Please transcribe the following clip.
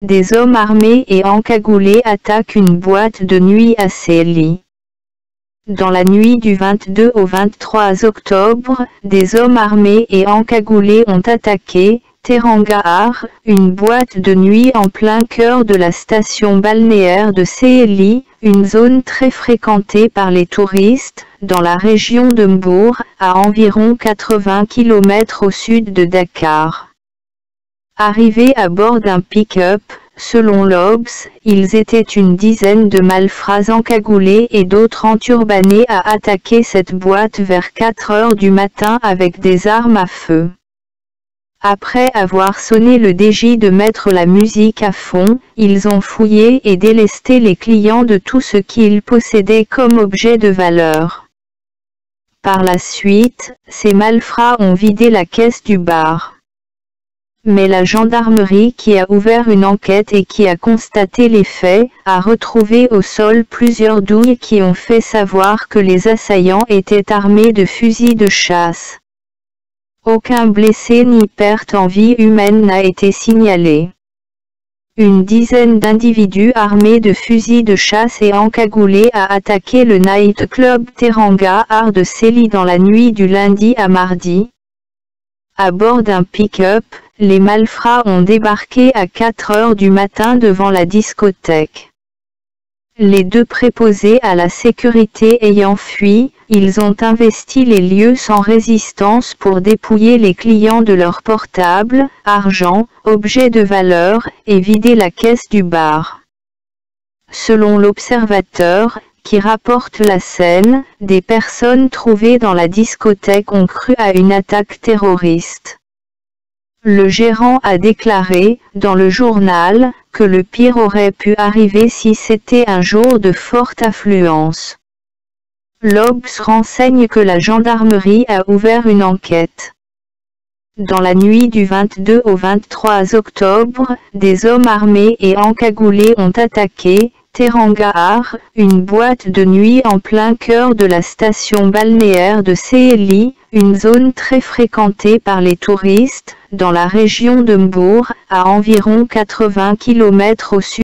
des hommes armés et encagoulés attaquent une boîte de nuit à Sailly. Dans la nuit du 22 au 23 octobre, des hommes armés et encagoulés ont attaqué Terangahar, une boîte de nuit en plein cœur de la station balnéaire de Sailly, une zone très fréquentée par les touristes, dans la région de Mbour, à environ 80 km au sud de Dakar. Arrivés à bord d'un pick-up, selon l'Obs, ils étaient une dizaine de malfrats encagoulés et d'autres enturbanés à attaquer cette boîte vers 4 heures du matin avec des armes à feu. Après avoir sonné le DJ de mettre la musique à fond, ils ont fouillé et délesté les clients de tout ce qu'ils possédaient comme objet de valeur. Par la suite, ces malfrats ont vidé la caisse du bar. Mais la gendarmerie qui a ouvert une enquête et qui a constaté les faits, a retrouvé au sol plusieurs douilles qui ont fait savoir que les assaillants étaient armés de fusils de chasse. Aucun blessé ni perte en vie humaine n'a été signalé. Une dizaine d'individus armés de fusils de chasse et encagoulés a attaqué le night club Terangahar de Sailly dans la nuit du lundi à mardi. À bord d'un pick-up, les malfrats ont débarqué à 4 heures du matin devant la discothèque. Les deux préposés à la sécurité ayant fui, ils ont investi les lieux sans résistance pour dépouiller les clients de leurs portables, argent, objets de valeur, et vider la caisse du bar. Selon l'Observateur, qui rapporte la scène, des personnes trouvées dans la discothèque ont cru à une attaque terroriste. Le gérant a déclaré, dans le journal, que le pire aurait pu arriver si c'était un jour de forte affluence. L'Obs renseigne que la gendarmerie a ouvert une enquête. Dans la nuit du 22 au 23 octobre, des hommes armés et encagoulés ont attaqué Terangahar, une boîte de nuit en plein cœur de la station balnéaire de Sailly, une zone très fréquentée par les touristes, dans la région de Mbour, à environ 80 km au sud.